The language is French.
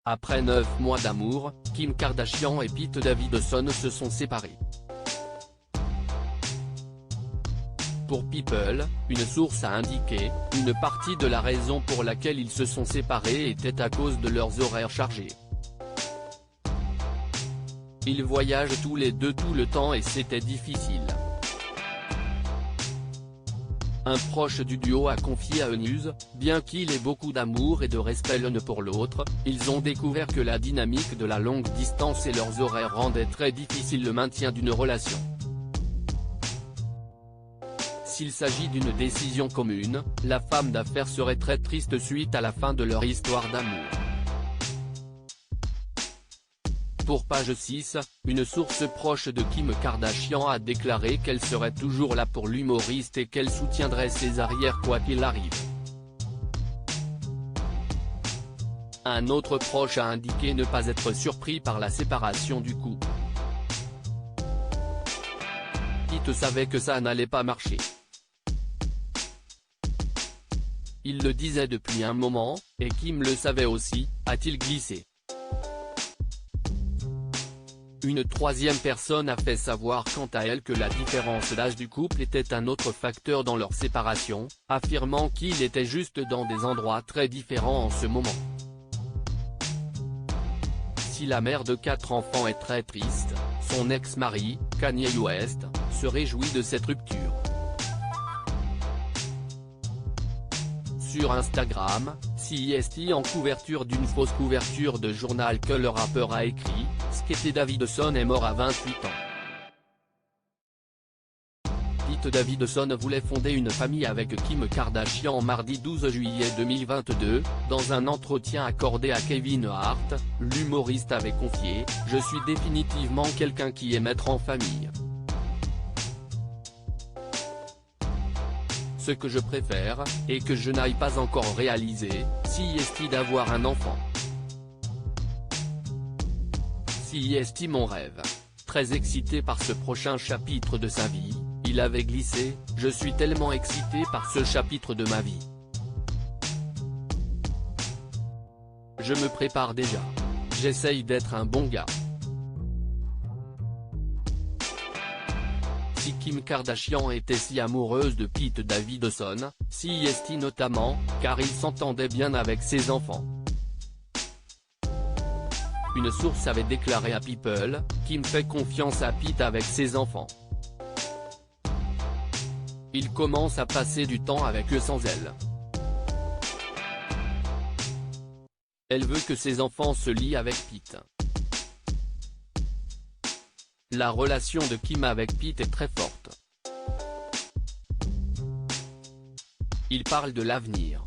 Après 9 mois d'amour, Kim Kardashian et Pete Davidson se sont séparés. Pour People, une source a indiqué, une partie de la raison pour laquelle ils se sont séparés était à cause de leurs horaires chargés. Ils voyagent tous les deux tout le temps et c'était difficile. Un proche du duo a confié à E! Bien qu'il ait beaucoup d'amour et de respect l'un pour l'autre, ils ont découvert que la dynamique de la longue distance et leurs horaires rendaient très difficile le maintien d'une relation. S'il s'agit d'une décision commune, la femme d'affaires serait très triste suite à la fin de leur histoire d'amour. Pour Page 6, une source proche de Kim Kardashian a déclaré qu'elle serait toujours là pour l'humoriste et qu'elle soutiendrait ses arrières quoi qu'il arrive. Un autre proche a indiqué ne pas être surpris par la séparation du couple. Pete savait que ça n'allait pas marcher. Il le disait depuis un moment, et Kim le savait aussi, a-t-il glissé. Une troisième personne a fait savoir quant à elle que la différence d'âge du couple était un autre facteur dans leur séparation, affirmant qu'il était juste dans des endroits très différents en ce moment. Si la mère de 4 enfants est très triste, son ex-mari, Kanye West, se réjouit de cette rupture. Sur Instagram, CEST en couverture d'une fausse couverture de journal que le rappeur a écrit, Pete Davidson est mort à 28 ans. Pete Davidson voulait fonder une famille avec Kim Kardashian mardi 12 juillet 2022, dans un entretien accordé à Kevin Hart, l'humoriste avait confié « Je suis définitivement quelqu'un qui aime être en famille. Ce que je préfère, et que je n'aille pas encore réalisé, c'est d'avoir un enfant. C'est mon rêve. » Très excité par ce prochain chapitre de sa vie, il avait glissé « Je suis tellement excité par ce chapitre de ma vie. Je me prépare déjà. J'essaye d'être un bon gars. » Si Kim Kardashian était si amoureuse de Pete Davidson, c'est notamment, car il s'entendait bien avec ses enfants. Une source avait déclaré à People, Kim fait confiance à Pete avec ses enfants. Il commence à passer du temps avec eux sans elle. Elle veut que ses enfants se lient avec Pete. La relation de Kim avec Pete est très forte. Ils parlent de l'avenir.